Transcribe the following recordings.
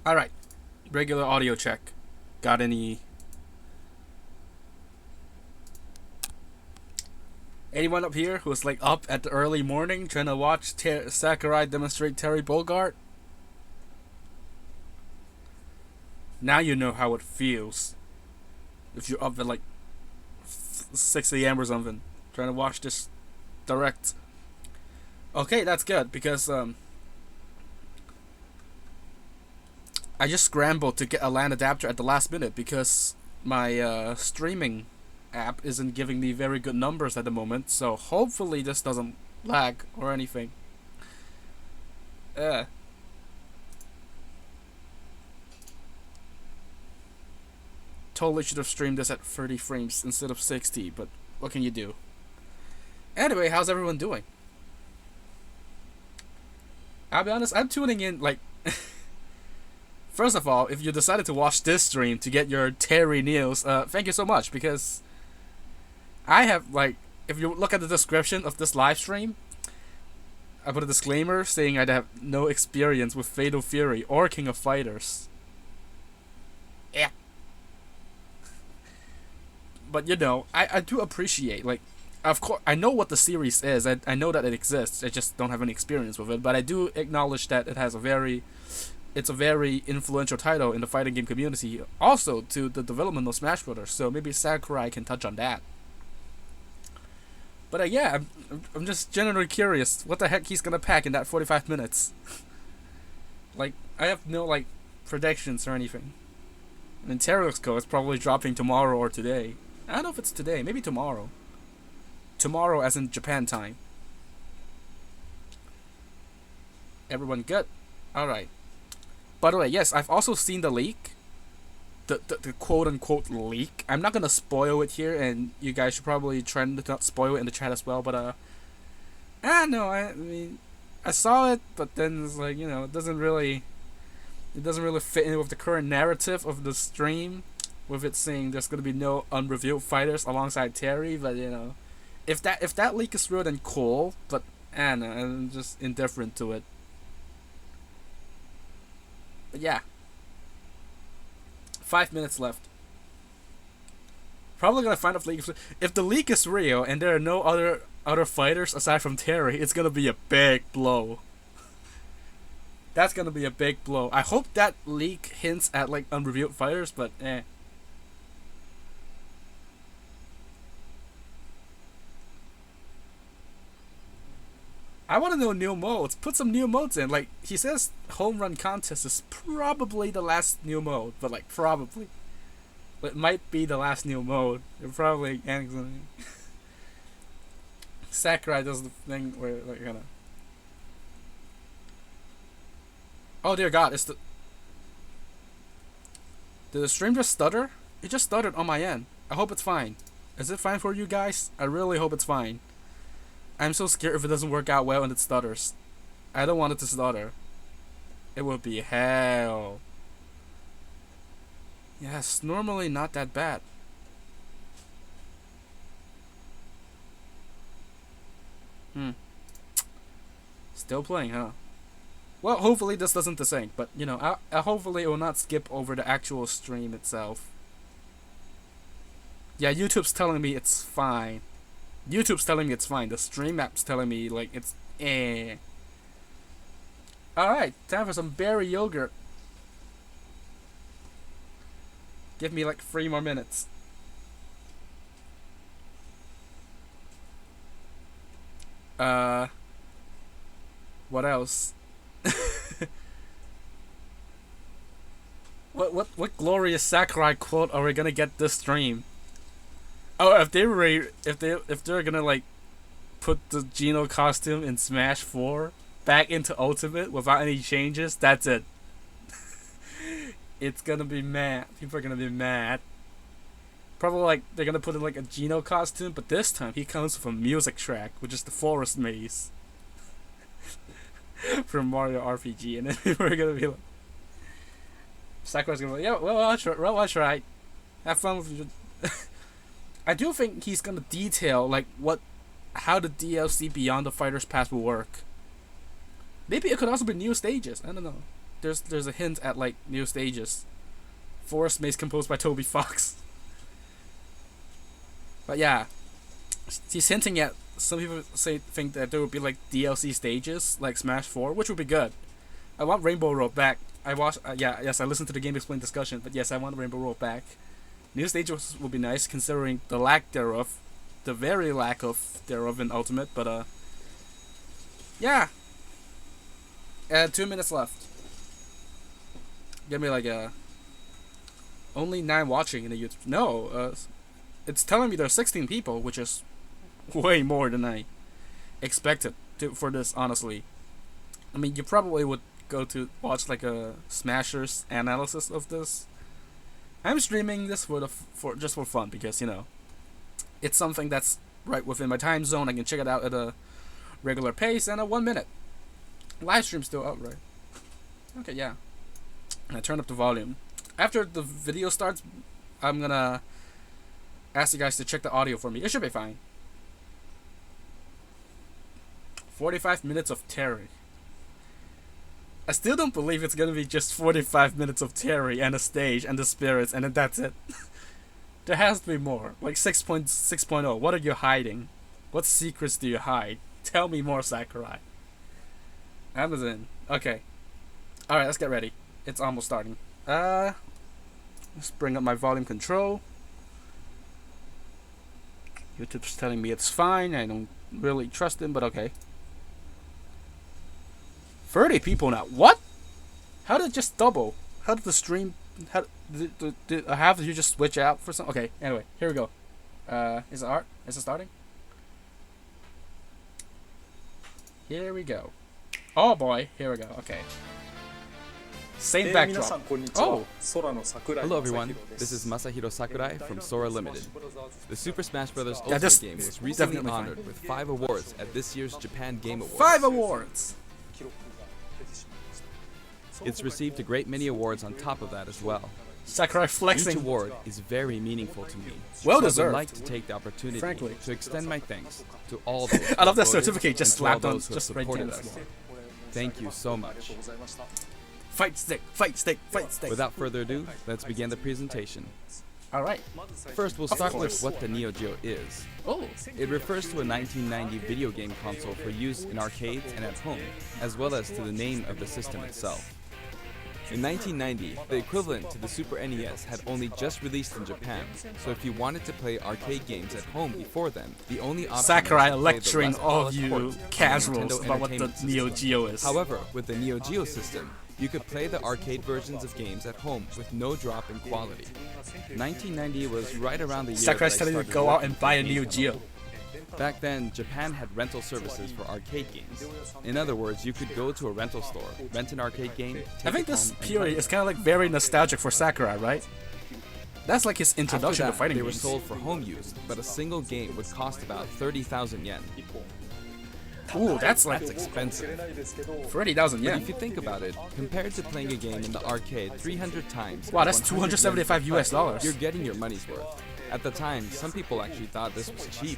Alright, regular audio check. Got anyone up here who's like up at the early morning trying to watch Sakurai demonstrate Terry Bogard? Now you know how it feels. If you're up at like 6 a.m. or something, trying to watch this direct. Okay, that's good because I just scrambled to get a LAN adapter at the last minute because my streaming app isn't giving me very good numbers at the moment. So hopefully this doesn't lag or anything. Totally should have streamed this at 30 frames instead of 60, but what can you do? Anyway, how's everyone doing? I'll be honest, I'm tuning in like first of all, if you decided to watch this stream to get your Terry news, thank you so much because I have like if you look at the description of this live stream, I put a disclaimer saying I have no experience with Fatal Fury or King of Fighters. Yeah. But you know, I do appreciate like of course I know what the series is. I know that it exists. I just don't have any experience with it, but I do acknowledge that it's a very influential title in the fighting game community, also to the development of Smash Brothers. So maybe Sakurai can touch on that. But yeah, I'm just genuinely curious what the heck he's gonna pack in that 45 minutes. Like I have no like predictions or anything. I mean, Terry looks cool. It's probably dropping tomorrow or today. I don't know if it's today. Maybe tomorrow. Tomorrow, as in Japan time. Everyone good? All right. By the way, yes, I've also seen the leak. The quote-unquote leak. I'm not going to spoil it here, and you guys should probably try to not spoil it in the chat as well, but, no, I mean, I saw it, but then it's like, you know, it doesn't really fit in with the current narrative of the stream, with it saying there's going to be no unrevealed fighters alongside Terry, but, you know, if that leak is real, then cool, but, no, I'm just indifferent to it. But yeah. 5 minutes left. Probably gonna find out if the leak is real and there are no other fighters aside from Terry, it's gonna be a big blow. That's gonna be a big blow. I hope that leak hints at like unrevealed fighters, but I want to know new modes. Put some new modes in. Like, he says home run contest is probably the last new mode. But, like, probably. But it might be the last new mode. It probably ends on Sakurai does the thing where, like, kind of... Oh, dear God. It's the... Did the stream just stutter? It just stuttered on my end. I hope it's fine. Is it fine for you guys? I really hope it's fine. I'm so scared if it doesn't work out well and it stutters. I don't want it to stutter. It would be hell. Yes, normally not that bad. Still playing, huh? Well, hopefully this doesn't desync, but you know, hopefully it will not skip over the actual stream itself. Yeah, YouTube's telling me it's fine. YouTube's telling me it's fine. The stream app's telling me like it's Alright, time for some berry yogurt. Give me like 3 more minutes. What else? What glorious Sakurai quote are we gonna get this stream? Oh, if they're gonna like put the Geno costume in Smash 4 back into Ultimate without any changes, that's it. It's gonna be mad. People are gonna be mad. Probably like they're gonna put in like a Geno costume, but this time he comes with a music track, which is the Forest Maze from Mario RPG, and then people are gonna be like, Sakurai's gonna be like, yeah, well, I'll try. Have fun with your. I do think he's gonna detail like how the DLC Beyond the Fighter's Pass will work. Maybe it could also be new stages. I don't know. there's a hint at like new stages. Forest Maze composed by Toby Fox. But yeah, he's hinting at, some people think that there would be like DLC stages like Smash 4, which would be good. I want Rainbow Road back. I watched I listened to the Game Explain discussion, but yes, I want Rainbow Road back. New stages would be nice considering the lack thereof, the very lack of thereof in Ultimate. But yeah. 2 minutes left. Give me like only 9 watching in the YouTube. No, it's telling me there's 16 people, which is way more than I expected for this, honestly. I mean, you probably would go to watch like a Smashers analysis of this. I'm streaming this for just for fun because, you know, it's something that's right within my time zone. I can check it out at a regular pace and a 1 minute. Live stream's still up, right? Okay, yeah. And I turn up the volume. After the video starts, I'm gonna ask you guys to check the audio for me. It should be fine. 45 minutes of Terry. I still don't believe it's gonna be just 45 minutes of Terry and a stage and the spirits and then that's it. There has to be more. Like 6.6.0. What are you hiding? What secrets do you hide? Tell me more, Sakurai. Amazon. Okay. Alright, let's get ready. It's almost starting. Let's bring up my volume control. YouTube's telling me it's fine. I don't really trust him, but okay. 30 people now. What? How did it just double? How did the stream... How did have you just switch out for some... Okay, anyway. Here we go. Is it art? Is it starting? Here we go. Oh boy. Here we go. Okay. Same backdrop. Oh! Hello everyone, this is Masahiro Sakurai from Sora Limited. The Super Smash Bros. Ultimate game was recently honored with 5 awards at this year's Japan Game Awards. 5 awards! It's received a great many awards on top of that as well. Sakurai flexing. Each award is very meaningful to me. Well so deserved. I would like to take the opportunity frankly to extend my thanks to all those I love that voted certificate just and to all slapped on, those who have just right supported there. us. Thank you so much. Fight stick, fight stick, fight stick. Without further ado, let's begin the presentation. Alright. First, we'll start with what the Neo Geo is. Oh. It refers to a 1990 video game console for use in arcades and at home, as well as to the name of the system itself. In 1990, the equivalent to the Super NES had only just released in Japan, so if you wanted to play arcade games at home before then, the only option Sakurai was to play the lecturing less all of polished you port of the casuals Nintendo about what the Entertainment Neo System. Geo is. However, with the Neo Geo system, you could play the arcade versions of games at home with no drop in quality. 1990 was right around the year Sakurai's that I telling you to started go out working and buy a for Neo Famicom. Geo. Back then, Japan had rental services for arcade games. In other words, you could go to a rental store, rent an arcade game, take I think it this home, and period play is kind of like very nostalgic for Sakurai, right? That's like his After introduction that, to fighting they were games. sold for home use, but a single game would cost about 30,000 yen. Ooh, that's like That's expensive. 30,000 But yen. if you think about it, compared to playing a game in the arcade 300 times, Wow, at that's 100 yen 275 per US fight, dollars. You're getting your money's worth. At the time, some people actually thought this was cheap.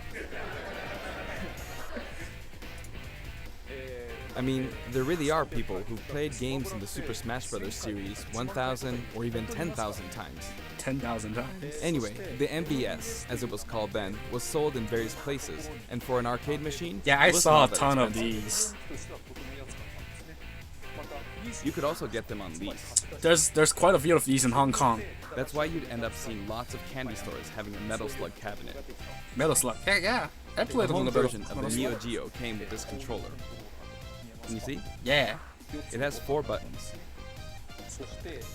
I mean, there really are people who played games in the Super Smash Bros. Series 1,000 or even 10,000 times. 10,000 times. Anyway, the MBS, as it was called then, was sold in various places, and for an arcade machine, Yeah, I it was saw a not that ton of expensive. these. You could also get them on lease. There's quite a few of these in Hong Kong. That's why you'd end up seeing lots of candy stores having a Metal Slug cabinet. Metal Slug. Yeah, yeah. I The played a home little bit version of of Metal the Neo Slug. Geo came with this controller. Can you see? Yeah. It has 4 buttons.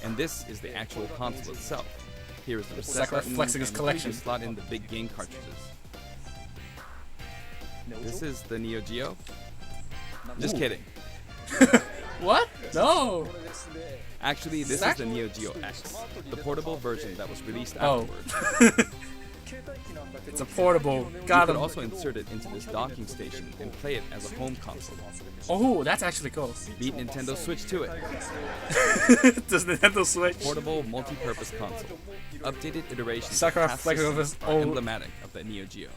And this is the actual console itself. Here is the reset Sakurai button, flexing his and collection. you slot in the big game cartridges. This is the Neo Geo. Just Ooh. kidding. What? No. Actually, this is the Neo Geo X, the portable version that was released Oh. afterward. It's a portable. You Got could him. also insert it into this docking station and play it as a home console. Oh, that's actually cool. Beat Nintendo Switch to it. Does Nintendo Switch? Portable multi-purpose console. Updated iterations Sakurai of past flexing with systems his are old- emblematic of the Neo Geo.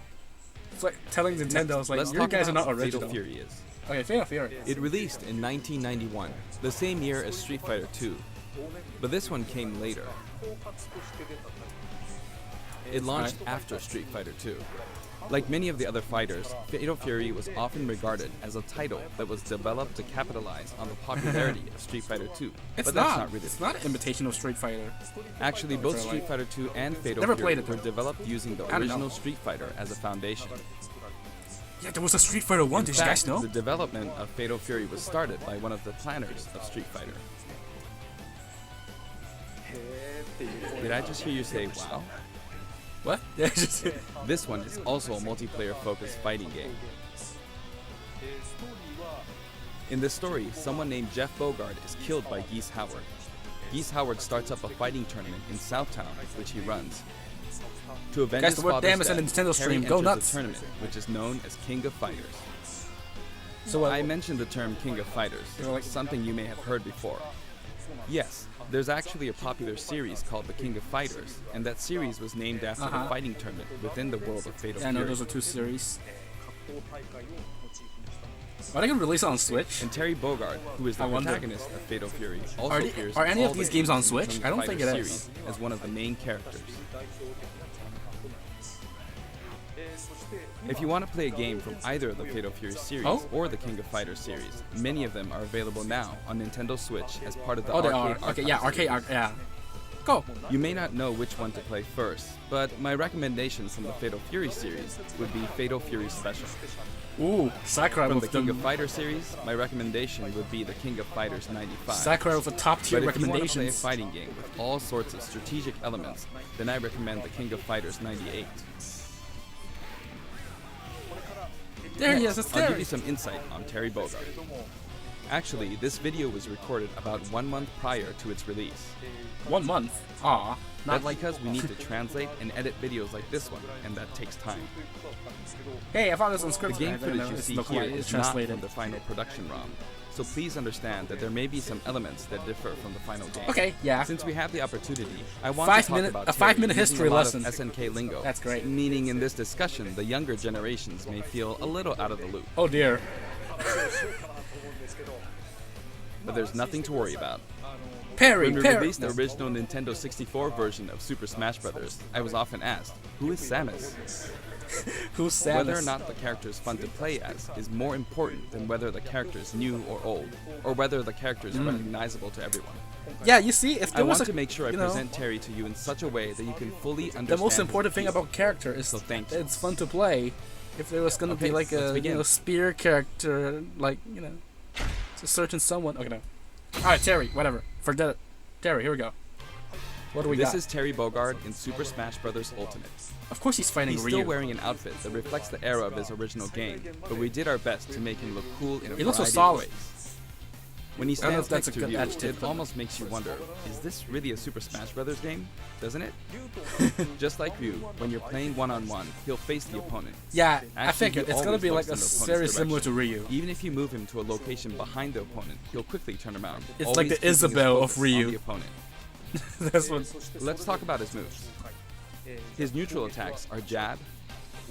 It's like telling Nintendo, it's like, Let's you talk guys are about not what Fatal original. Fury is. Okay, Fatal Fury. It released in 1991, the same year as Street Fighter II, but this one came later. It launched after Street Fighter II. Like many of the other fighters, Fatal Fury was often regarded as a title that was developed to capitalize on the popularity of Street Fighter II. It's But that's not really It's the not case. an imitation of Street Fighter. Actually, both Street Fighter II and Fatal Never Fury played it, were though. developed using the I don't know. original Street Fighter as a foundation. Yeah, there was a Street Fighter 1, In did you guys fact, know? the development of Fatal Fury was started by one of the planners of Street Fighter. Did I just hear you say wow? What? Yeah, just This one is also a multiplayer-focused fighting game. In this story, someone named Jeff Bogard is killed by Geese Howard. Geese Howard starts up a fighting tournament in Southtown, which he runs. To avenge Guys, his the word father's damn is on death, the Nintendo Terry stream. Go enters nuts. the tournament, which is known as King of Fighters. So I mentioned the term King of Fighters, You're like- something you may have heard before. Yes, there's actually a popular series called the King of Fighters, and that series was named after the fighting tournament within the world of Fatal Yeah, I know Fury. those are two series. Are they gonna release it on Switch? And Terry Bogard, who is the I wonder. protagonist of Fatal Fury, also Are appears are in any of all these the games on in the Switch? King of I don't think Fighters it is. series as one of the main characters. If you want to play a game from either of the Fatal Fury series or the King of Fighters series, many of them are available now on Nintendo Switch as part of the Oh, they Arcade are. Okay, yeah, Archive arcade, series. yeah. Go. You may not know which one to play first, but my recommendations from the Fatal Fury series would be Fatal Fury Special. Ooh, Sakurai From the with King of the Fighters series, my recommendation would be the King of Fighters 95. Sakurai with the top tier But if you want to play a recommendations. fighting game with all sorts of strategic elements, then I recommend the King of Fighters 98. There he is. It's I'll there. give you some insight on Terry Bogard. Actually, this video was recorded about 1 month prior to its release. 1 month. Aw, not That's like. because we need to translate and edit videos like this one, and that takes time. Hey, I found this on The script. game footage you it's see locally- here it's is not translated. from the final production ROM, so please understand that there may be some elements that differ from the final game. Okay, yeah. Since we have the opportunity, I want to talk about a 5-minute Terry using history a lot lesson. of SNK lingo. That's great. Meaning in this discussion, the younger generations may feel a little out of the loop. Oh dear. But there's nothing to worry about. Parry, When we parry. released the original Nintendo 64 version of Super Smash Bros., I was often asked, who is Samus? Who's Samus? Whether or not the character is fun to play as is more important than whether the character is new or old, or whether the character is recognizable to everyone. Yeah, you see, if I there was want a, to make sure I you know, present Terry to you in such a way that you can fully understand the most his important thing appeal. about character is So thank you. it's fun to play. If there was gonna Okay, be like let's a begin. spear character, like it's a certain someone. Okay, no. All right, Terry. Whatever. Forget it. Terry, here we go. What do we This got? is Terry Bogard in Super Smash Bros. Ultimate. Of course, he's fighting He's Ryu. still wearing an outfit that reflects the era of his original game, but we did our best to make him look cool in a He looks so variety of solid. ways. When he I don't know stands if that's next a to good you, adjective, it but- almost makes you wonder, is this really a Super Smash Bros. Game? Doesn't it? Just like Ryu, when you're playing one-on-one, he'll face the opponent. Yeah, I Actually, figured he it's gonna always be like looks a in the opponent's very similar to direction. Ryu. Even if you move him to a location behind the opponent, he'll quickly turn around. It's always like the keeping his Isabelle of focus on Ryu. the opponent. That's what. Let's talk about his moves. His neutral attacks are jab,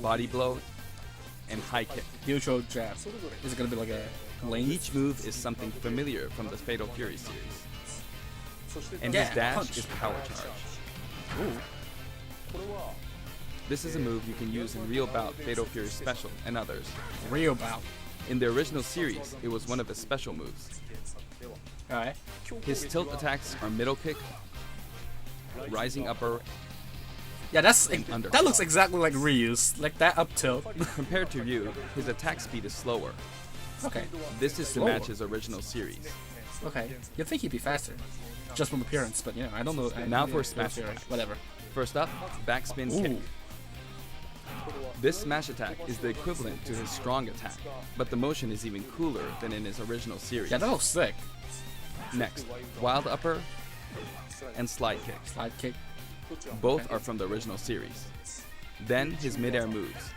body blow, and high kick. Neutral jab. Is it gonna be like a lane? Each move is something familiar from the Fatal Fury series. And Yeah, his dash punch. is power charge. Ooh, This is a move you can use in Real Bout, Fatal Fury Special, and others. Ryu bout. In the original series, it was one of his special moves. All right. His tilt attacks are middle kick, rising upper. Yeah, that's under. that looks exactly like Ryu's, like that up tilt. Compared to Ryu, his attack speed is slower. Okay. This is to Slower. match his original series. Okay. You'd think he'd be faster, just from appearance, but I don't know. Now for a smash Fury. attack. Whatever. First up, backspin Ooh. kick. This smash attack is the equivalent to his strong attack, but the motion is even cooler than in his original series. Yeah, that looks sick. Next, wild upper and slide kick. Slide kick. Both are from the original series. Then his midair moves.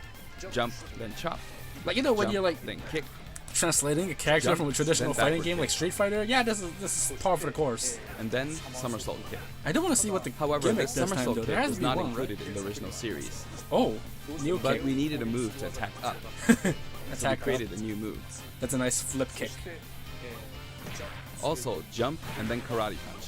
Jump, then chop. Like when Jump, you're like then kick. translating a character Jump, from a traditional then fighting backward game kick. like Street Fighter, yeah, this is par for the course. And then somersault kick. I don't want to see what the However, gimmick this this time somersault though. kick There has was to be not one, included in the original series. right? Oh, new But kick. we needed a move to attack up. so we Attack created a new move. That's a nice flip kick. Also, jump and then karate punch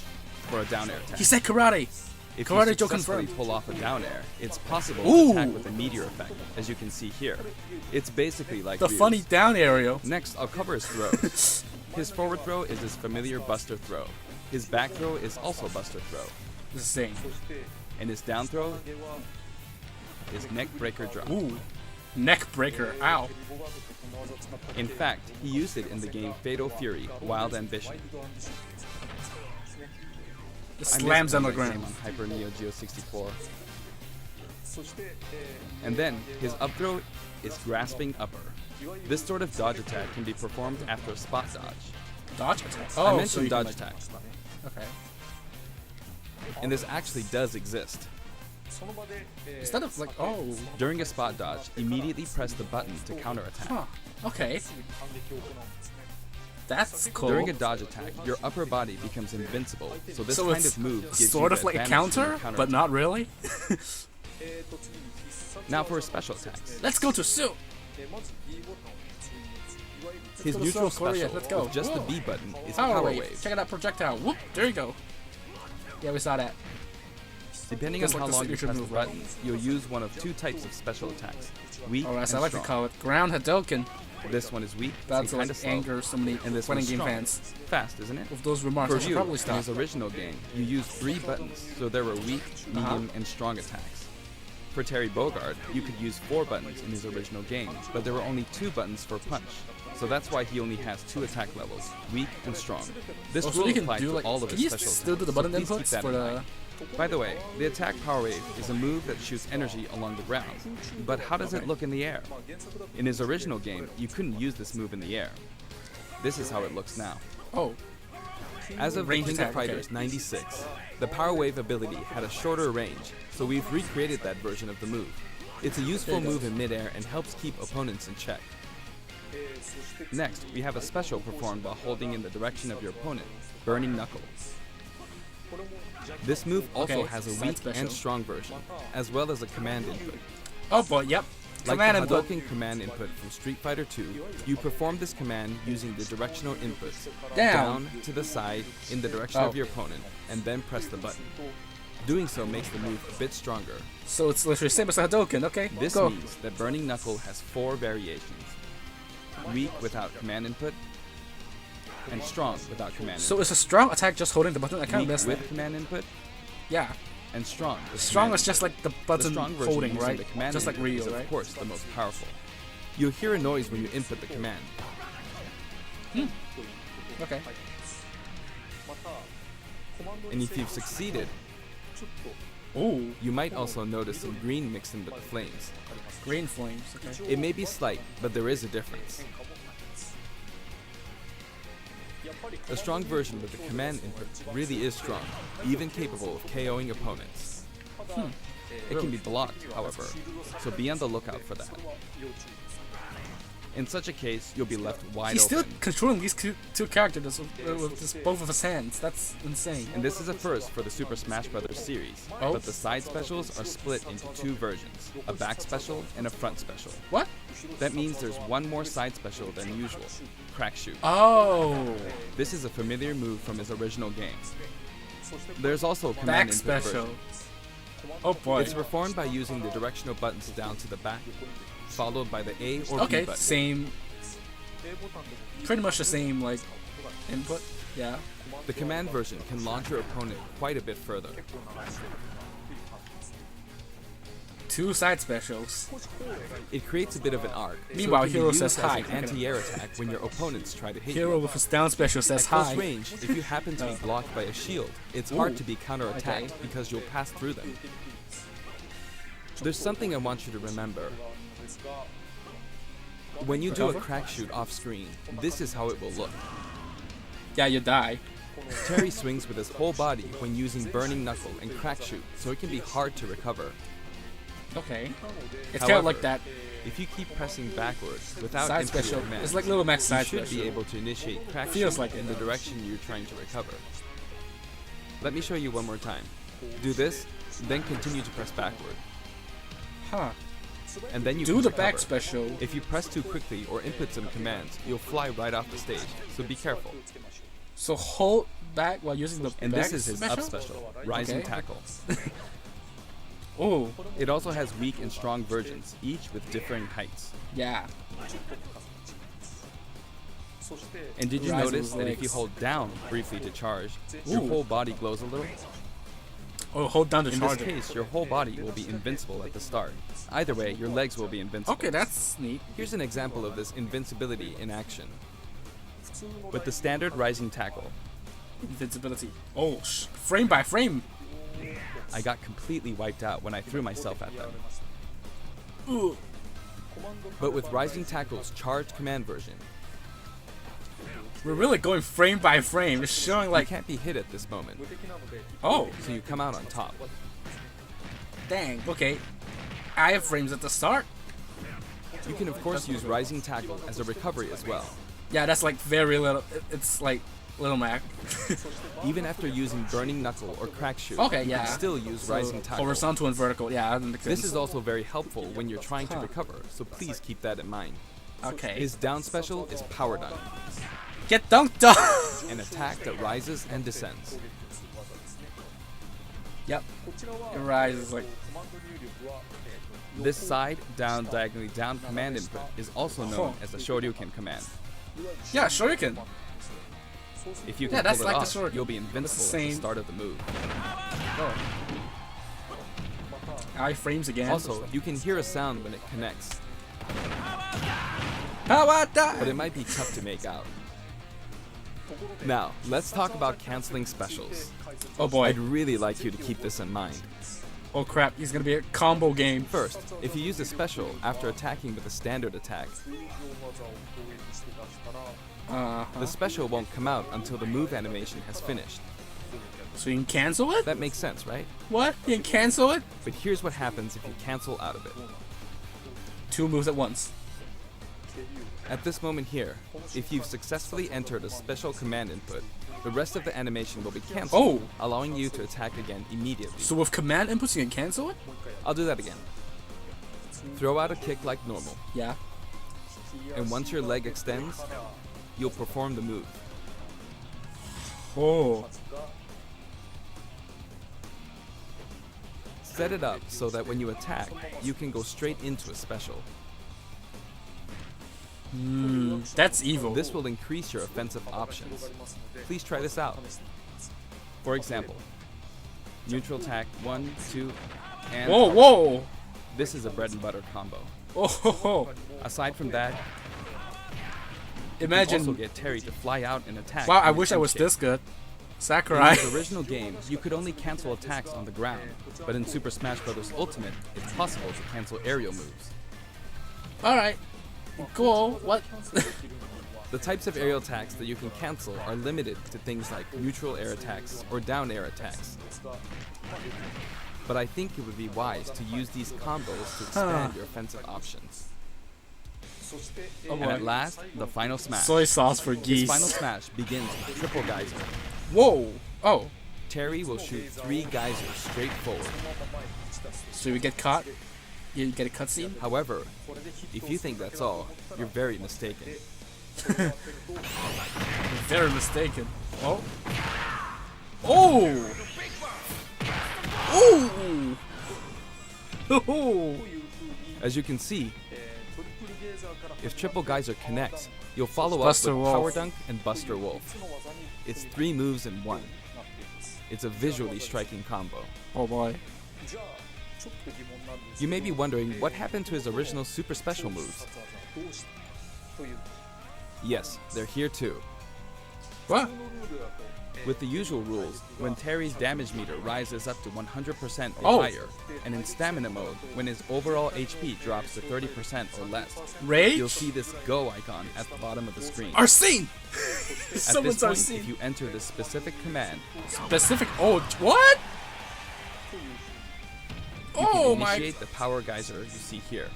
for a down air attack. He said karate! If Karate you joke successfully confirmed. pull off a down air, it's possible Ooh. to attack with a meteor effect, as you can see here. It's basically like The Ryu's. funny down aerial. Next, I'll cover his throws. His forward throw is his familiar buster throw. His back throw is also buster throw. The same. And his down throw is neck breaker drop. Ooh. Neck breaker. Ow. In fact, he used it in the game Fatal Fury Wild Ambition. It slams on the I missed playing ground. that game on Hyper Neo Geo 64. And then, his up throw is grasping upper. This sort of dodge attack can be performed after a spot dodge. Dodge attack? I Oh, mentioned so you can, dodge like- attack, Okay. and this actually does exist. Instead of like, oh. During a spot dodge, immediately press the button to counter attack. Huh. Okay. That's cool. During a dodge attack, your upper body becomes invincible, so this So kind it's of move gives sort you of the like a advantage when you counter, but counterattack. not really. Now for his special attacks. Let's go to Sue. His go to neutral South Korea, special let's go. with just the Whoa. B button is Power Power wave. Wave. Check it out, projectile. Whoop. There you go. Yeah, we saw that. Depending Just on like how the long you signature press the move, right? button, you'll use one of two types of special attacks. Weak Or as I and like to strong. call it, ground Hadouken. This one is weak That's and what kind of slow. anger so many And this running one's game strong. fans. Fast, isn't it? With those remarks, For I should Ryu, probably in stop. his original game, you used 3 buttons, so there were weak, medium, and strong attacks. For Terry Bogard, you could use 4 buttons in his original game, but there were only 2 buttons for punch. So that's why he only has 2 attack levels, weak and strong. This Oh, so rule you can applies do to like. all of Can his you special still do the attacks, button so please keep inputs that for in the? mind. By the way, the attack Power Wave is a move that shoots energy along the ground. But how does it look in the air? In his original game, you couldn't use this move in the air. This is how it looks now. Oh. As of the Range King attack, of Fighters okay. 96, the Power Wave ability had a shorter range, so we've recreated that version of the move. It's a useful There you go. move in midair and helps keep opponents in check. Next, we have a special performed while holding in the direction of your opponent, Burning Knuckle. This move also Okay, has a side weak special. and strong version, as well as a command input. Oh boy, yep. Like Command the input. Hadouken command input from Street Fighter 2, you perform this command using the directional inputs Down. to the side in the direction Oh. of your opponent, and then press the button. Doing so makes the move a bit stronger. So it's literally same as a Hadouken. Okay, This go. means that Burning Knuckle has 4 variations. Weak without command input, and strong without command So input. it's a strong attack just holding the button. I kind of Weak missed with that. command input, Yeah. and strong with Strong command is just like the input. button The strong version holding, using right? the command Just like input Ryu, is of right? course the most powerful. You'll hear a noise when you input the command. Okay. And if you've succeeded, Ooh, you might also notice some green mixed in with the flames. green flames. Okay. It may be slight, but there is a difference. A strong version with the command input really is strong, even capable of KOing opponents. It can be blocked, however, so be on the lookout for that. In such a case, you'll be left wide He's still open. controlling these two characters with just both of his hands. That's insane. And this is a first for the Super Smash Bros. Series, Oh. but the side specials are split into 2 versions, a back special and a front special. What? That means there's one more side special than usual, Crack Shoot. Oh, This is a familiar move from his original game. There's also a back command input special. version. Oh boy. It's performed by using the directional buttons down to the back, followed by the A or B Okay, button. same. Pretty much the same like input. Yeah. The command version can launch your opponent quite a bit further. 2 side specials. It creates a bit of an arc. Meanwhile, so it can be Hero used says as hi. an anti-air attack when your opponents try to hit Hero you. with his down special says At close hi. range, if you happen to be blocked by a shield, it's hard to be counterattacked because you'll pass through them. There's something I want you to remember. When you do a Recover? crack shoot off screen, this is how it will look. Yeah, you die. Terry swings with his whole body when using Burning Knuckle and Crack Shoot, so it can be hard to recover. Okay. It's kind of like However, that If you keep pressing backwards without side inputting special. command, It's like Little Max you side should special. be able to initiate Crack Feels Shoot like in it. the direction you're trying to recover. Let me show you one more time. Do this, then continue to press backward. Huh. and then you Do can the recover. back special. If you press too quickly or input some commands, you'll fly right off the stage, so be careful. So hold back while using the And back this is his special? up special, Rising Okay. Tackle. Oh, It also has weak and strong versions, each with differing heights. yeah. And did you Rise notice with that if you legs. hold down briefly to charge, your Ooh. whole body glows a little? Oh, hold down to In this charge it. case, your whole body will be invincible at the start. Either way, your legs will be invincible. Okay, that's neat. Here's an example of this invincibility in action. With the standard Rising Tackle, Invincibility. Oh, frame by frame. I got completely wiped out when I threw myself at them. Ooh. But with Rising Tackle's charged command version, We're really going frame by frame. It's showing you like, can't be hit at this moment, oh, so you come out on top. dang. Okay. I have frames at the start. You can of course use Rising Tackle as a recovery as well. Yeah, that's like very little. It's like Little Mac. Even after using Burning Knuckle or Crack Shoe, Okay, you yeah. can still use Rising Tackle. Horizontal and vertical. Yeah, that makes sense. This is also very helpful when you're trying to recover, so please keep that in mind. Okay. His down special is Power Dunk, Get dunked on. an attack that rises and descends. Yep. It rises like. This side, down, diagonally down command input is also known as the Shoryuken command. Yeah, Shoryuken. If you can Yeah, that's pull it like the off, Shoryuken. you'll be invincible at the same. start of the move. Oh. I frames again. Also, you can hear a sound when it connects, Power but it dive. might be tough to make out. Now, let's talk about canceling specials. Oh boy. I'd really like you to keep this in mind. Oh crap. He's gonna be a combo game. First, if you use a special after attacking with a standard attack, the special won't come out until the move animation has finished. So you can cancel it? That makes sense, right? What? You can cancel it? But here's what happens if you cancel out of it. Two moves at once. At this moment here, if you've successfully entered a special command input, the rest of the animation will be cancelled, allowing you to attack again immediately. So with command inputs you can cancel it? I'll do that again. Throw out a kick like normal, Yeah. and once your leg extends, you'll perform the move. Oh. Set it up so that when you attack, you can go straight into a special. That's evil. This will increase your offensive options. Please try this out. For example, neutral attack 1, 2, and Whoa, whoa. this is a bread and butter combo. Oh, ho, ho. Aside from that, you can also Imagine. get Terry to fly out and attack. Wow, I in wish I an was escape. this good. In Sakurai. the original game, you could only cancel attacks on the ground, but in Super Smash Bros. Ultimate, it's possible to cancel aerial moves. Alright. Cool. What? The types of aerial attacks that you can cancel are limited to things like neutral air attacks or down air attacks. But I think it would be wise to use these combos to expand your offensive options. Oh And at boy. last, the final smash. Soy sauce for This geese. final smash begins with a triple geyser. Whoa. Oh. Terry will shoot 3 geysers straight forward. So we get caught? You get a cutscene? However, if you think that's all, you're very mistaken. Very mistaken. Oh. Oh. Oh. Oh. As you can see, if Triple Geyser connects, you'll follow Buster up with Wolf. Power Dunk and Buster Wolf. It's 3 moves in 1. It's a visually striking combo. Oh boy. You may be wondering what happened to his original super special moves. Yes, they're here too. What? With the usual rules, when Terry's damage meter rises up to 100% or Oh. higher, and in stamina mode, when his overall HP drops to 30% or less, Rage? you'll see this go icon at the bottom of the screen. Arsene! At this Someone's point, Arsene. if you enter this specific command, Specific. Oh, what? you Oh can my. initiate the power geyser you see here.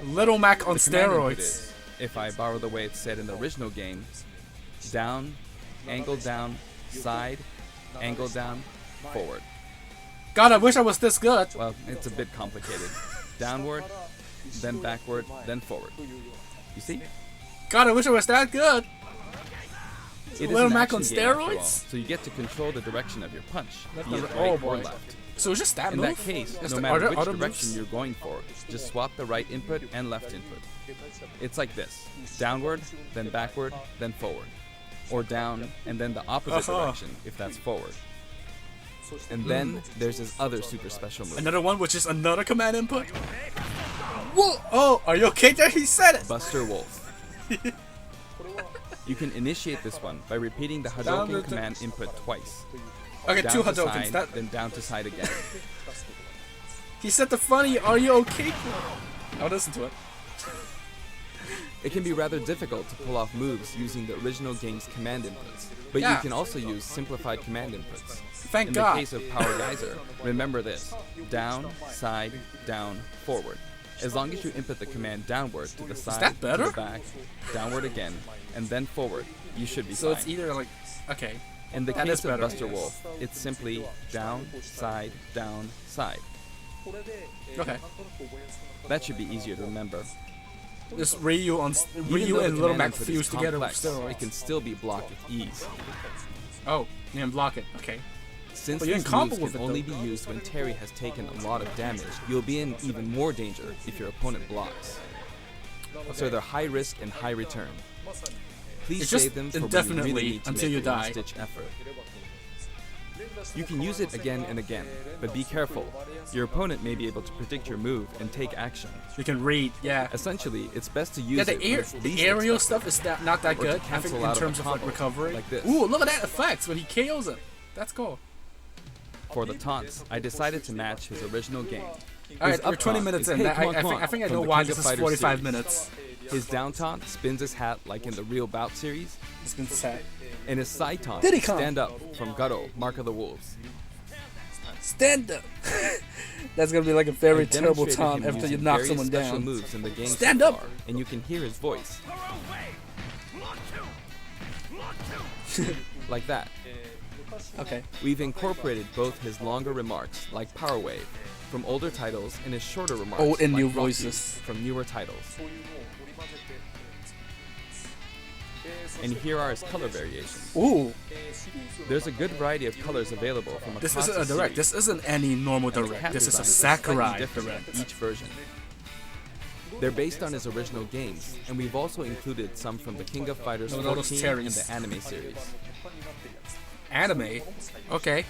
Little Mac on The command input steroids. is, if I borrow the way it's said in the original game, down, angle down, side, angle down, forward. God, I wish I was this good. Well, it's a bit complicated. Downward, then backward, then forward. You see? God, I wish it was that good. It is Little an Mac on action game after all, steroids? so you get to control the direction of your punch, Left be it and right. right Oh, or boy. left. So it's just that In move? that case, Is no the matter which other direction moves? you're going for, just swap the right input and left input. It's like this: downward, then backward, then forward. Or down, and then the opposite direction, if that's forward. And then there's his other super special move, Another one, which is another command input? Whoa! Oh, are you okay there? He said it! Buster Wolf. You can initiate this one by repeating the Down Hadouken to- command input twice. Okay, Down two to Hadoukens. side, That, then down to side again. he said the funny, are you okay? I'll listen to it. It can be rather difficult to pull off moves using the original game's command inputs, but Yeah. you can also use simplified command inputs. Thank In God. the case of Power Geyser, remember this: down, side, down, forward. As long as you input the command downward to the side, that better? to the back, downward again, and then forward, you should be So fine. it's either like, okay. In the that is case of better. Buster Wolf, it's simply down, side, side. Okay. That should be easier to remember. This Ryu on Even Ryu though the and Little command Mac input is fused together with complex, steroids. it can still be blocked with ease. Oh, you can block it. Okay. Since But you these can combo moves with can it, only though. be used when Terry has taken a lot of damage, you'll be in even more danger if your opponent blocks. So they're high risk and high return. Please It's just save them for when you indefinitely really need to until make you a die. last-ditch effort. You can use it again and again, but be careful. Your opponent may be able to predict your move and take action. You can read, yeah. Essentially, it's best to use Yeah, it when it's the least aerial expected. stuff is not that Or to good. I think cancel in out of a terms of like combo, recovery. like this. Ooh, look at that effects when he KOs him. That's cool. For the taunts, I decided to match his original game. All His right, we're up 20 taunt minutes is, in. "Hey, I come on, come on," think I from know the why King this of is Fighters 45 series. minutes. His down taunt spins his hat like in the real bout series, It's been set. and his side taunt Diddy is Kong. stand up from Gutto, Mark of the Wolves. Stand up. That's gonna be like a very I terrible demonstrated time him after you using knock various someone special down. moves in the game Stand so up. far, and you can hear his voice. Like that. Okay. We've incorporated both his longer remarks, like Power Wave, from older titles, and his shorter remarks, Old and like new Rocky, voices. from newer titles. And here are his color variations. Ooh, There's a good variety of colors available from this across isn't a the direct. series, This isn't any normal and the direct. cat This is a designs are slightly Sakurai different direct. in each version. They're based on his original games, and we've also included some from the King of Fighters No, those 14 and cherries. the anime series. Anime. Okay.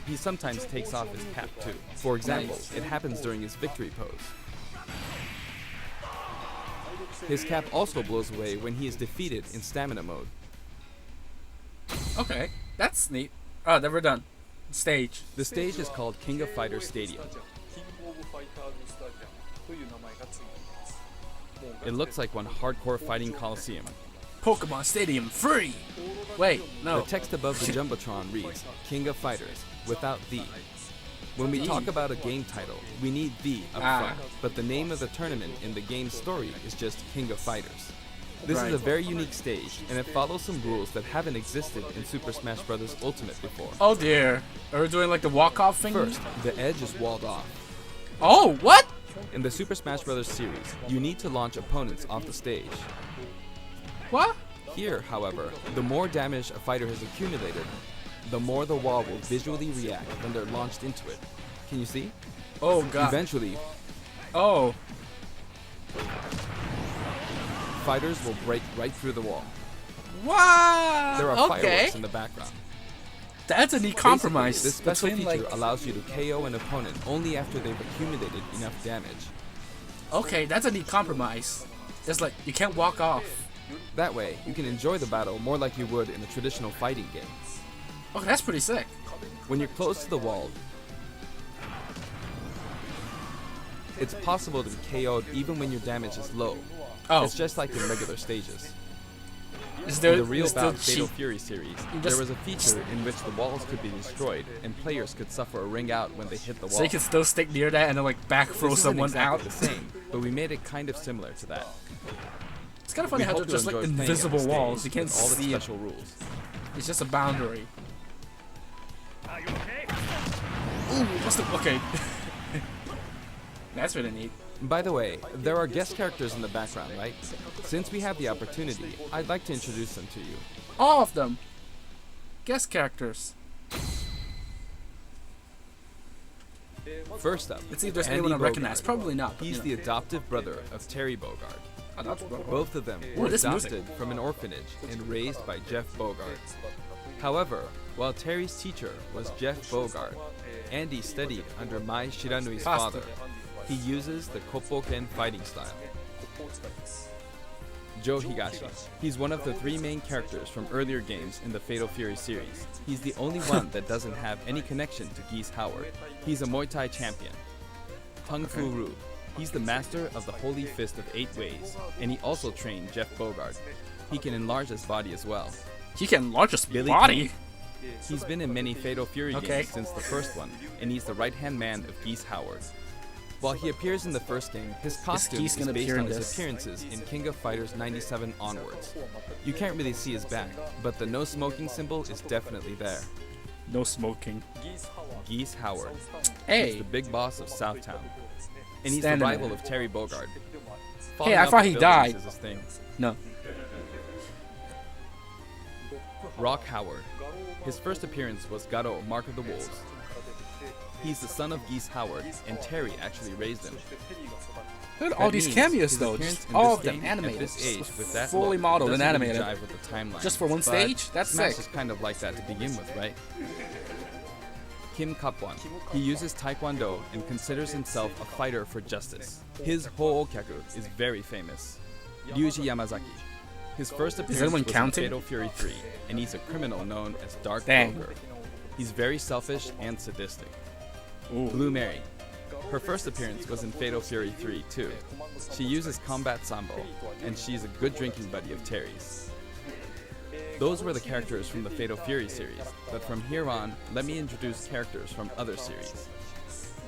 He sometimes takes off his cap too. For example, it happens during his victory pose. His cap also blows away when he is defeated in stamina mode. Okay. That's neat. Oh, then we're done. Stage. The stage is called King of Fighters Stadium. It looks like one hardcore fighting coliseum. Pokemon Stadium free. Wait, no. The text above the Jumbotron reads, King of Fighters, without the. When we talk about a game title, we need the up front, but the name of the tournament in the game's story is just King of Fighters. This is Right. a very unique stage, and it follows some rules that haven't existed in Super Smash Bros. Ultimate before. Oh dear. Are we doing like the walk-off thing? First, the edge is walled off. Oh, what? In the Super Smash Bros. Series, you need to launch opponents off the stage. What? Here, however, the more damage a fighter has accumulated, the more the wall will visually react when they're launched into it. Can you see? Oh god. Eventually, Oh. fighters will break right through the wall. What? There are okay. fireworks in the background. That's a neat compromise. Basically, this special between, feature like, allows you to KO an opponent only after they've accumulated enough damage. okay, that's a neat compromise. Just like you can't walk off. That way, you can enjoy the battle more like you would in a traditional fighting game. Okay, that's pretty sick. When you're close to the wall, it's possible to be KO'd even when your damage is low. Oh, It's just like in regular stages. is there In the real is there bout Fatal cheat? Fury series, You there just- was a feature in which the walls could be destroyed and players could suffer a ring out when they hit the wall. So you can still stick near that and then like back throw This isn't someone exactly out. the same, but we made it kind of similar to that. It's kind of funny We how hope they're just you'll like enjoy playing on invisible the walls. stage You can't with all the see it. special rules. It's just a boundary. Ooh, what's the... Okay. That's really neat. By the way, there are guest characters in the background, right? Since we have the opportunity, I'd like to introduce them to you. All of them. Guest characters. First up, Let's see if there's Andy anyone I Bogard. recognize. Probably not. But, He's you the know. adoptive brother of Terry Bogard. Adopted. Both of them Ooh, were this music. adopted from an orphanage and raised by Jeff Bogard. However, while Terry's teacher was Jeff Bogard, Andy studied under Mai Shiranui's Faster. father. He uses the Koppoken fighting style. Joe Higashi. He's one of the three main characters from earlier games in the Fatal Fury series. He's the only one that doesn't have any connection to Geese Howard. He's a Muay Thai champion. Tung Fu Ru. He's the master of the Holy Fist of 8 Ways, and he also trained Jeff Bogard. He can enlarge his body as well. He can enlarge his Billy body. King. He's been in many Fatal Fury Okay. games since the first one, and he's the right-hand man of Geese Howard. While he appears in the first game, his costume Geese is gonna based appear in on his this? appearances in King of Fighters 97 onwards. You can't really see his back, but the no smoking symbol is definitely there. No smoking. Geese Howard. He's Hey. the big boss of Southtown. And he's Standing the rival there. of Terry Bogard. Hey, Falling I off thought the he buildings died. is his thing. No. Rock Howard. His first appearance was Garo, Mark of the Wolves. He's the son of Geese Howard, and Terry actually raised him. Look at all That these means cameos his though. appearance Just in all this of them game animated. At this age, with that fully look, modeled and doesn't really animated. jive with the timeline. Just for one But stage? That's Smash sick. is kind of like that to begin with, right? Kim Kapwan. He uses Taekwondo and considers himself a fighter for justice. His Ho'okyaku is very famous. Ryuji Yamazaki. His first appearance anyone was in counting? Fatal Fury 3, and he's a criminal known as Dark Dang. Broker. He's very selfish and sadistic. Ooh. Blue Mary. Her first appearance was in Fatal Fury 3 too. She uses combat sambo, and she's a good drinking buddy of Terry's. Those were the characters from the Fatal Fury series, but from here on, let me introduce characters from other series.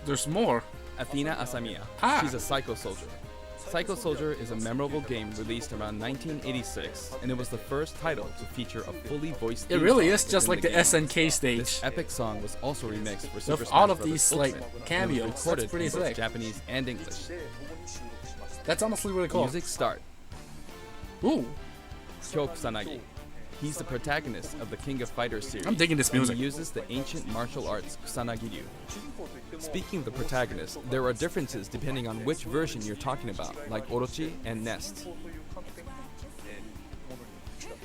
There's more. Athena Asamiya. Ah. She's a Psycho Soldier. Psycho Soldier is a memorable game released around 1986, and it was the first title to feature a fully voiced It theme really song is just within like the game. SNK stage. This epic song was also remixed for Super With Smash all of Bros. these, like, Ultimate, and it was cameos, that's recorded pretty in both sick. Japanese and English. That's honestly really cool. Music start. Ooh. Kyo Kusanagi. He's the protagonist of the King of Fighters series. I'm digging this and music. He uses the ancient martial arts Kusanagi-ryu. Speaking of the protagonist, there are differences depending on which version you're talking about, like Orochi and Nest.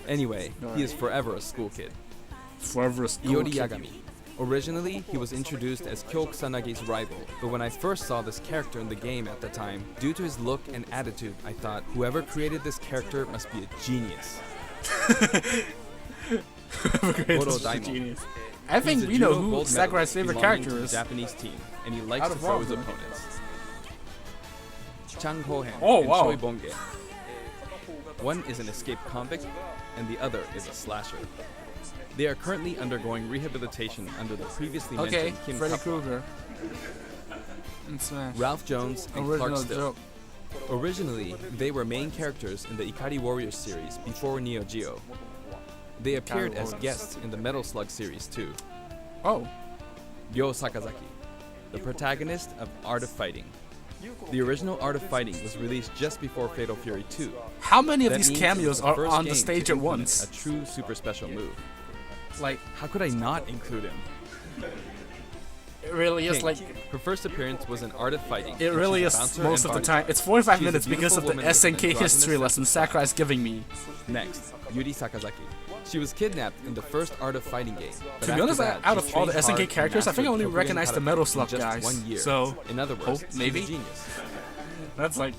Anyway, he is forever a school kid. Forever a school Iori kid. Yagami. Originally, he was introduced as Kyo Kusanagi's rival, but when I first saw this character in the game at the time, due to his look and attitude, I thought, whoever created this character must be a genius. Goro Daimon. Genius. I think He's a we know judo who gold Sakurai's medalist favorite belonging character to the is. Japanese team, and he likes Out to of throw all his of them. opponents. Chang Hohen Oh, and wow. Choi Bonge. One is an escaped convict, and the other is a slasher. They are currently undergoing rehabilitation under the previously Okay, mentioned Kim Freddy Kaplan, Krueger. And Smash. Ralph Jones, and Clark Original Still. joke. Originally, they were main characters in the Ikari Warriors series before Neo Geo. They appeared as Warriors. guests in the Metal Slug series too. Oh. Ryo Sakazaki, the protagonist of Art of Fighting. The original Art of Fighting was released just before Fatal Fury 2. How many of That these means it was cameos the are first on the game stage to at implement once? A true super special move. Like, How could I not include him? it really is King. like, Her first appearance was in Art of Fighting. it where really she's a is bouncer most and of the bodyguard. time. It's 45 She's a minutes because of beautiful the woman with an SNK androgynous history lesson sense of style. Sakurai's giving me. Next, Yuri Sakazaki. She was kidnapped in the first Art of Fighting game. but To be after honest, that, out she of all the trained hard SNK and characters, I think I mastered only Korean recognize the karate Metal in Slug just guys. 1 year. So, in other words, hope, she's maybe? a genius. that's like,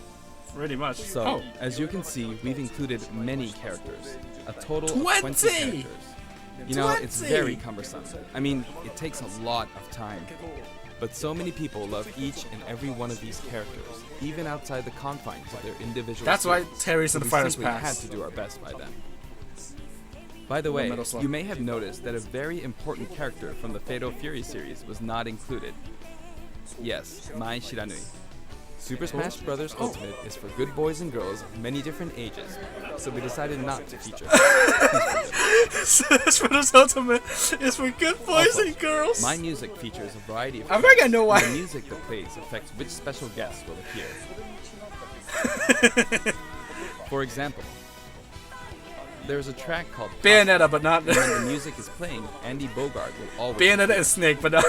pretty much. So, Oh. as you can see, we've included many characters. A total of 20! 20 characters. You know, it's 20! very cumbersome. I mean, it takes a lot of time. But so many people love each and every one of these characters, even outside the confines of their individual That's why series. Terry's in So the we Fighters simply had Pass. to do our best by them. By the way, Metal Slug. you may have noticed that a very important character from the Fatal Fury series was not included. Yes, Mai Shiranui. Super Smash Bros. Ultimate is for good boys and girls of many different ages, so we decided not to feature. Smash Bros. Ultimate is for good boys and girls. My music features a variety of I think I know why. The music that plays affects which special guests will appear. For example, there's a track called Bayonetta, but not... when the music is playing, Andy Bogart will always Bayonetta and Snake, but not...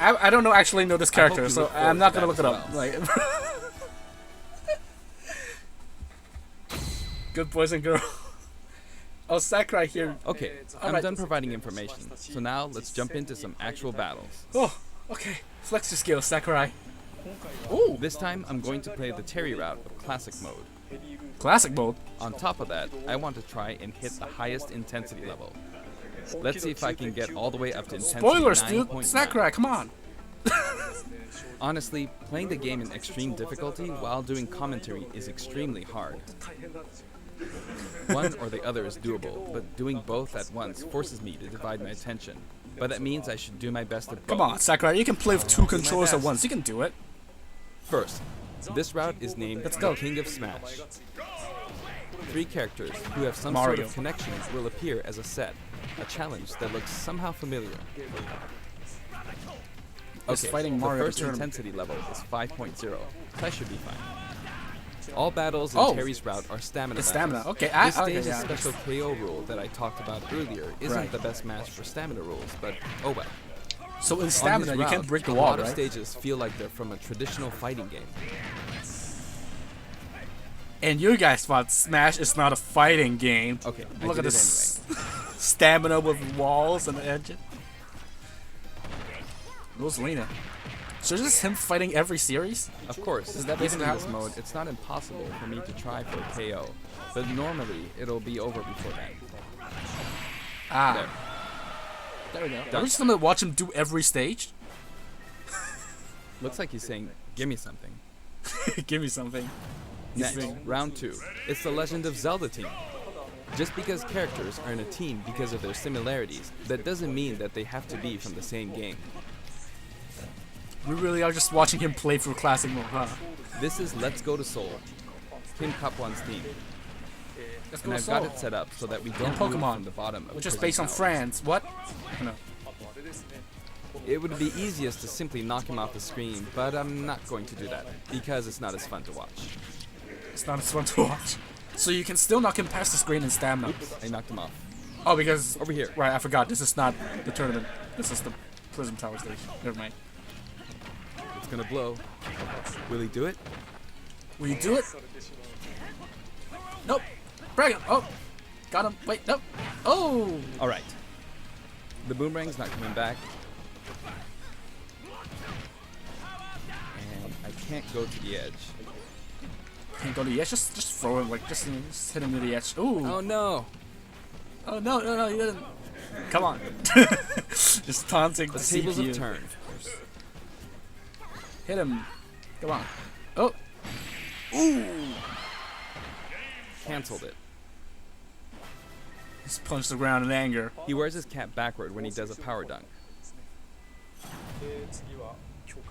I don't actually know this character, you so look forward I'm not to gonna that look it as up. well. Like, good boys and girls. Oh, Sakurai here. Okay, I'm Alright. done providing information, so now let's jump into some actual battles. Oh, okay. Flex your skills, Sakurai. Ooh, This time, I'm going to play the Terry route of Classic mode. classic mode. On top of that, I want to try and hit the highest intensity level. Let's see if I can get all the way up to intensity Spoilers, 9.9. dude. Sakurai, come on. Honestly, playing the game in extreme difficulty while doing commentary is extremely hard. One or the other is doable, but doing both at once forces me to divide my attention. But that means I should do my best at both. Come on, Sakurai. You can play with two controllers at once. You can do it. First, this route is named Let's go. the King of Smash. 3 characters who have some Mario. sort of connection will appear as a set, a challenge that looks somehow familiar. It's fighting Mario the first tournament. intensity level is 5.0, so I should be fine. All battles in Oh. Terry's route are stamina It's battles. stamina. Okay, This okay, stage's yeah. special KO rule that I talked about earlier isn't Right. the best match for stamina rules, but oh well. So in On stamina, his you route, can't break the a wall, lot of right? stages feel like they're from a traditional fighting game. And you guys thought Smash is not a fighting game. Okay, I Look did at it this stamina with walls and edges. Rosalina. So is this him fighting every series? Of course, Is that even basically in how this it mode, it's not impossible for me to try for a KO, but normally it'll be over before then. Ah, There. there we go. Are Done. we just gonna watch him do every stage? Looks like he's saying, "Give me something." Give me something. Next, saying- round 2. It's the Legend of Zelda team. Just because characters are in a team because of their similarities, that doesn't mean that they have to be from the same game. We really are just watching him play through classic mode, huh? This is Let's Go to Seoul, Kim Kapwan's team, Let's and I've got it set up so that we don't move Pokemon, from the bottom of which is prison based on towers. France. What? No. It would be easiest to simply knock him off the screen, but I'm not going to do that, because it's not as fun to watch. It's not as fun to watch. So you can still knock him past the screen in stamina. I knocked him off. Oh, because Over here. right, I forgot. This is not the tournament. This is the prison tower stage. Never mind. It's gonna blow. Will he do it? Will you do it? Nope. Bring him. Oh, got him. Wait, nope. Oh. Alright. The boomerang's not coming back. And I can't go to the edge. Can't go to the edge. Just throw him. Like just hit him to the edge. Ooh. Oh no! Oh no, no, no, you didn't. Come on. Just taunting the The tables CPU. have turned. Hit him. Come on. Oh. Ooh. Cancelled it. Just punched the ground in anger. He wears his cap backward when he does a power dunk.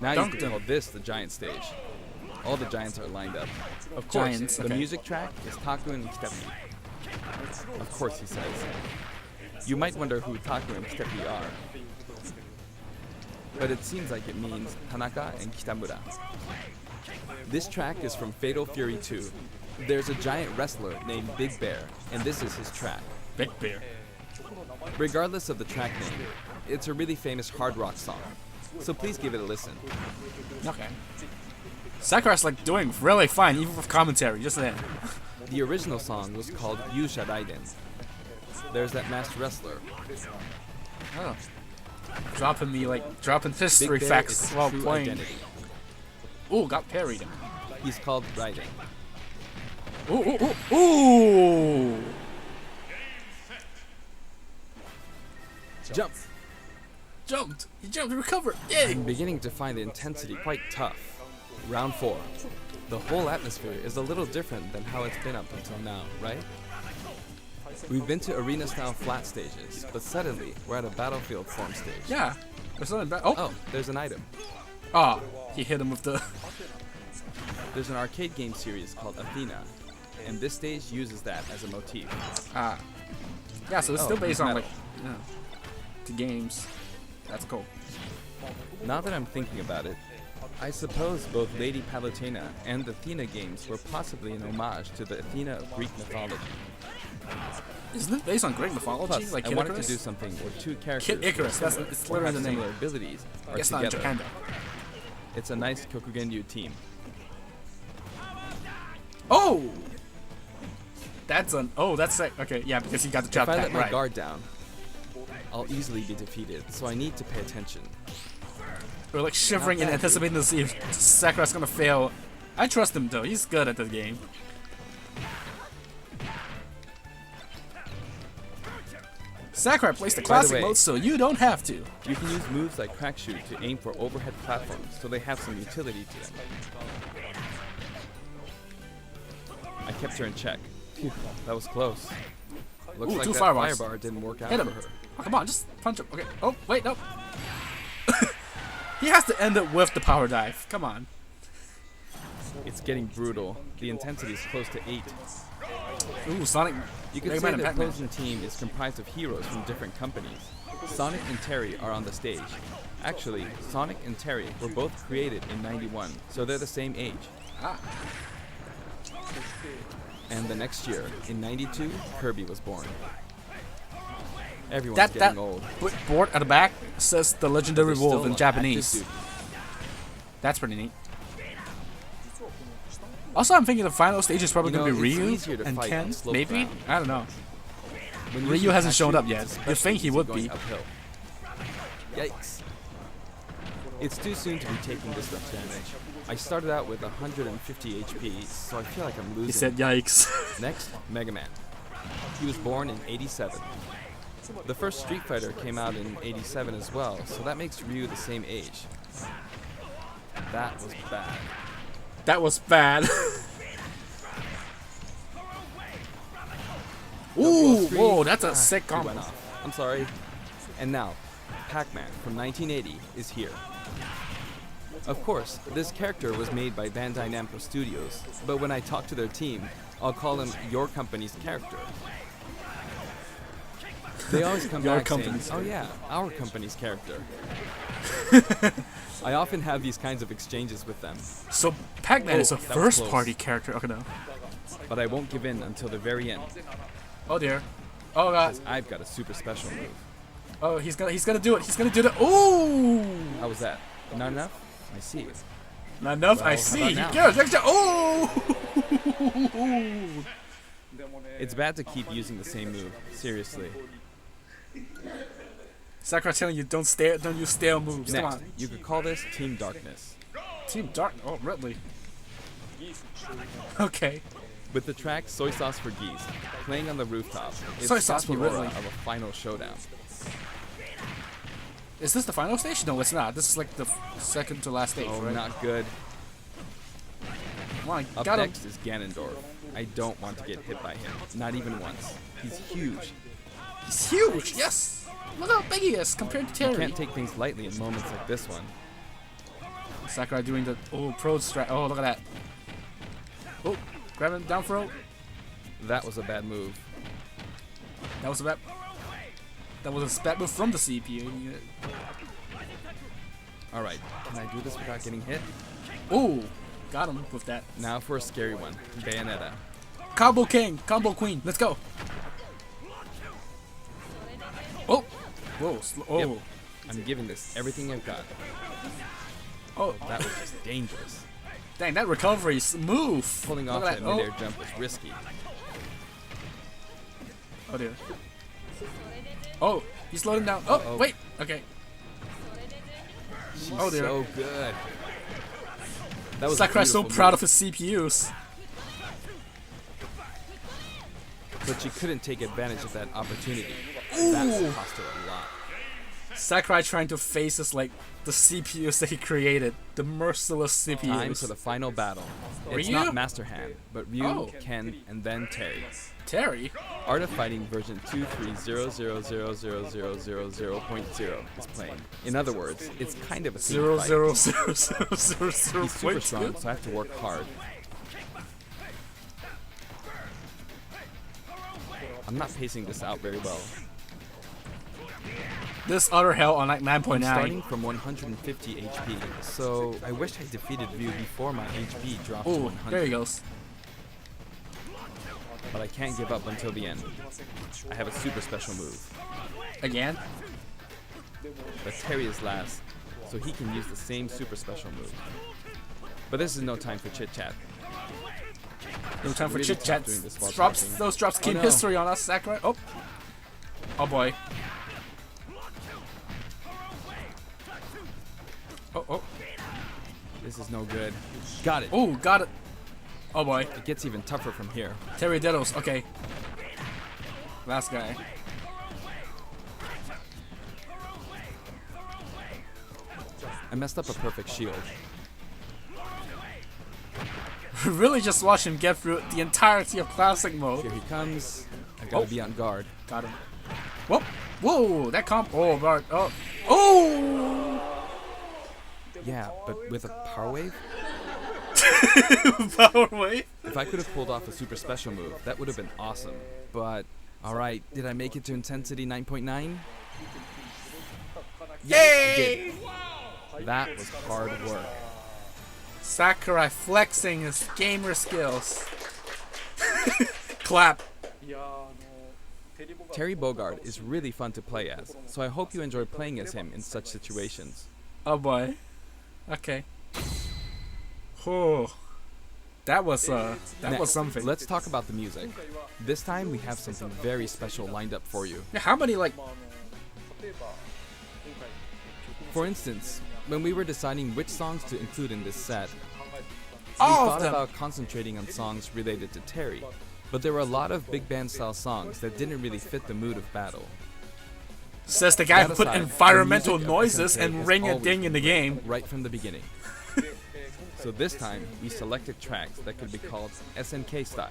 Now you Dunked can him. call this the giant stage. All the giants are lined up. Of course, Giants, the okay. music track is Taku and Kitepi. Of course, he says. You might wonder who Taku and Kitepi are. But it seems like it means Tanaka and Kitamura. This track is from Fatal Fury 2. There's a giant wrestler named Big Bear, and this is his track. Big bear. Regardless of the track name, it's a really famous hard rock song. So please give it a listen. Okay. Sakurai's like doing really fine, even with commentary. Just saying. The original song was called Yusha Raiden. There's that masked wrestler. Oh. Dropping Big history Bear facts is while true playing. identity. Ooh, got parried him. He's called Raiden. Ooh, ooh, ooh, ooh. Jump! Jumped. He jumped. Recovered. Yay. I'm beginning to find the intensity quite tough. Round 4. The whole atmosphere is a little different than how it's been up until now, right? We've been to arena-style flat stages, but suddenly we're at a battlefield form stage. Yeah. There's something bad. Oh. Oh, there's an item. Ah. He hit him with the There's an arcade game series called Athena, and this stage uses that as a motif. Ah. Yeah, so it's still based on, metal. like, you know, the games. That's cool. Now that I'm thinking about it, I suppose both Lady Palutena and the Athena games were possibly an homage to the Athena of Greek mythology. Isn't it based on Greek mythology? Plus, Like I Kid wanted Icarus? to do something where two characters Kid Icarus, that's with it's or literally have the name. similar abilities are Guess not in together. Japan though. It's a nice Kokugenryu team. Oh! That's an. Oh, that's like. Okay, yeah, because he got the job If I back let my right. guard down, I'll easily be defeated, so I need to pay attention. We're like shivering and bad, anticipating to see if Sakura's gonna fail. I trust him though, he's good at this game. Sakura plays the classic way, mode so you don't have to. You can use moves like Crack Shoot to aim for overhead platforms, so they have some utility to them. I kept her in check. Phew, that was close. Looks Ooh, like two that fireballs. firebar didn't work out Hit for him. her. Oh, come on, just punch him. Okay. Oh, wait, no. He has to end it with the power dive. Come on. It's getting brutal. The intensity is close to 8. Ooh, Sonic. You could Mega say Man and the Pac-Man. opposing team is comprised of heroes from different companies. Sonic and Terry are on the stage. Actually, Sonic and Terry were both created in '91, so they're the same age. Ah. And the next year, in '92, Kirby was born. Everyone's That getting old. board at the back says the legendary They're wolf still in on Japanese. active duty. That's pretty neat. Also, I'm thinking the final stage is probably You know, gonna be it's Ryu easier to and fight Ken. on slope Maybe? ground. I don't know. When Ryu using hasn't Crack shown Shoot, up yet. it's You'd especially think he easy would going be. Uphill. Yikes. It's too soon to be taking this much damage. I started out with 150 HP, so I feel like I'm losing. He said, "Yikes." Next, Mega Man. He was born in '87. The first Street Fighter came out in '87 as well, so that makes Ryu the same age. That was bad. That was bad. Ooh, whoa, that's a sick He combo. went off. I'm sorry. And now, Pac-Man from 1980 is here. Of course, this character was made by Bandai Namco Studios, but when I talk to their team, I'll call him your company's character. They always come Your back saying, company's "Oh yeah, our company's character." I often have these kinds of exchanges with them, So Pac-Man is a that was first-party close. character. Okay, no. but I won't give in until the very end, Oh dear. Oh god. because I've got a super special move. Oh, he's gonna do it. He's gonna do it. Ooh. How was that? Not enough? I see. Not enough. Well, I how see. about He now? goes. Oh. It's bad to keep using the same move. Seriously. Sakura telling you don't stare. Don't use stale moves. Come Next, on. you could call this Team Darkness. Team Dark. Oh, really? Okay. With the track Soy Sauce for Geese playing on the rooftop, it's Soy got Sauce the for aura Ridley. of a final showdown. Is this the final stage? No, it's not. This is like the second to last stage, Oh, right? not good. Come on, Up got him. next is Ganondorf. I don't want to get hit by him, not even once. He's huge. He's huge. Yes. Look how big he is compared to You Terry. can't take things lightly in moments like this one. Sakurai doing the pro strat. Oh, look at that. Oh, grab him down throw. That was a bad move. That was a bad. That was a spat move from the CPU. Alright, can I do this without getting hit? Oh, got him with that. Now for a scary one, Bayonetta. Combo King, Combo Queen. Let's go. Oh, whoa. Oh, Yep. I'm giving this everything I've got. oh. That was just dangerous. Dang, that recovery smooth. Pulling Look off at that that. mid-air jump was risky. Oh dear. Oh, he slowed him down. Oh, Uh-oh. wait. Okay. She's Oh, dear. so good. That was Sakurai's so proud of his CPUs. But she couldn't take advantage of that opportunity. Ooh. That cost her a lot. Sakurai trying to face us like the CPUs that he created, the merciless Time CPUs. for the final battle. It's Ryu? not Master Hand, but Ryu, Oh. Ken, and then Terry. Terry? Art of Fighting version 230000000.0 is playing. In other words, it's kind of a team Zero fight. zero zero zero zero zero He's super point strong, two. so I have to work hard. I'm not pacing this out very well. This utter hell on like I'm 9.9. starting from 150 HP, so I wish I defeated Ryu before my HP dropped to Ooh, 100. there he goes. But I can't give up until the end. I have a super special move. Again? But Terry is last, so he can use the same super special move. But this is no time for chit chat. No time for Really chit tough chats. doing this while Drops, talking. those drops keep no. history on us, Sakurai. Oh. Oh boy. Oh, oh. This is no good. Got it. Oh, got it. Oh boy. It gets even tougher from here. Terry Dedos, okay. Last guy. I messed up a perfect shield. Really just watch him get through the entirety of classic mode. Here he comes. I gotta Oh. be on guard. Got him. Whoop. Whoa, that comp. Oh, Bart. Oh. Oh! Yeah, but with a power wave? Power wave. If I could have pulled off a super special move, that would have been awesome. But, alright, did I make it to intensity 9.9? Yay! That was hard work. Sakurai flexing his gamer skills. Clap. Terry Bogard is really fun to play as, so I hope you enjoy playing as him in such situations. Oh boy. Okay. Oh. That was Next, something. let's talk about the music. This time we have something very special lined up for you. Yeah, how many like For instance, when we were deciding which songs to include in this set, we all thought of them? about concentrating on songs related to Terry, but there were a lot of big band style songs that didn't really fit the mood of battle. Says the guy who That put aside, environmental the music of noises SNK and has ring a always ding in the been game. great, right from the beginning. So this time, we selected tracks that could be called SNK style.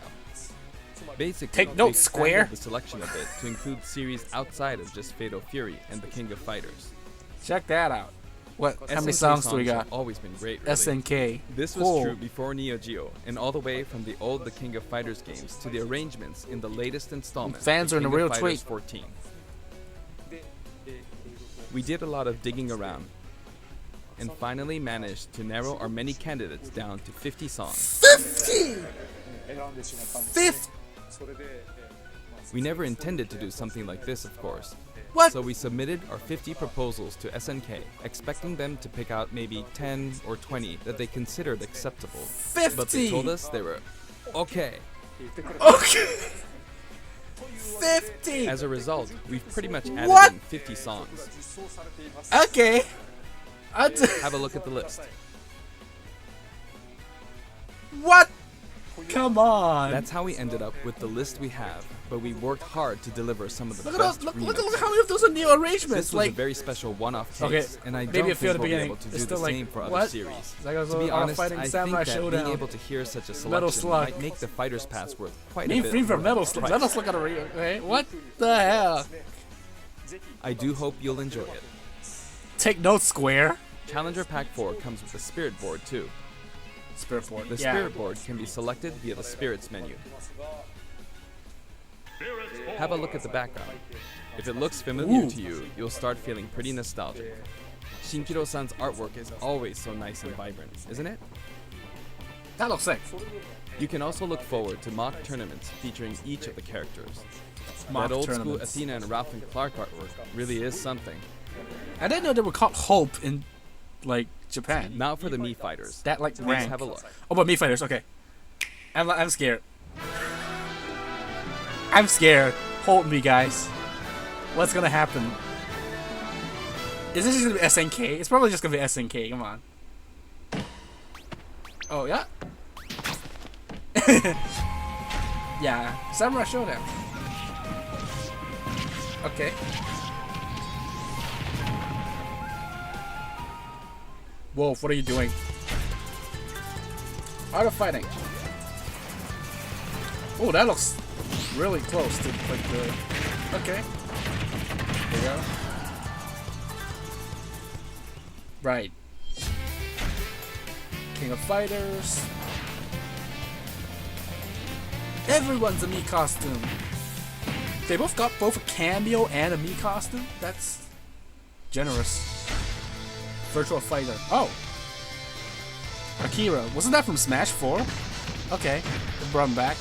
Basically, Take we notes, expanded Square. the selection a bit to include series outside of just Fatal Fury and the King of Fighters. Check that out. What? How many SNK songs do we have got? always been great, really. SNK. This was Cool. true before Neo Geo, and all the way from the old The King of Fighters games to the arrangements in the latest installment, Fans The are in a King of real Fighters tweet. 14. We did a lot of digging around, and finally managed to narrow our many candidates down to 50 songs. 50. We never intended to do something like this, of course. What? So we submitted our 50 proposals to SNK, expecting them to pick out maybe 10 or 20 that they considered acceptable. 50. But they told us they were okay. Okay. 50. As a result, we've pretty much added What? in 50 songs. Okay. Have a look at the list. What? Come on. That's how we ended up with the list we have, but we worked hard to deliver some of the Look at those. best Look remixes. how many of those are new arrangements. This was Like, a very special one-off okay, case, and I maybe don't a few at think the we'll be beginning. able to It's do still the like, same for other what? series. Like I was To be on honest, Fighting I think Samurai that Showdown. being able to hear such a Metal selection Slug. might make the Fighter's Pass worth quite a Name bit free for more Metal than Slug. price. Let us look at a review. Okay, what the hell? I do hope you'll enjoy it. Take notes, Square. Challenger Pack 4 comes with a Spirit Board too. Spirit board. The Yeah. Spirit Board can be selected via the Spirits menu. Have a look at the background. If it looks familiar Ooh. to you, you'll start feeling pretty nostalgic. Shinkiro-san's artwork is always so nice and vibrant, isn't it? That looks sick. You can also look forward to mock tournaments featuring each of the characters. Mock That old school tournaments. Athena and Ralph and Clark artwork really is something. I didn't know they were called Hope in, like, Japan. Now for the Mii Fighters. That like Please rank. have a look. Oh, but Me Fighters. Okay. I'm scared. I'm scared. Hold me, guys. What's gonna happen? Is this just gonna be SNK? It's probably just gonna be SNK. Come on. Oh yeah. Yeah. Samurai Showdown. Okay. Wolf, what are you doing? Art of fighting. Oh, that looks really close to like the. Okay. There you go. Right. King of Fighters. Everyone's a Mii costume. They both got both a cameo and a Mii costume? That's generous. Virtual Fighter. Oh! Akira. Wasn't that from Smash 4? Okay. They brought him back.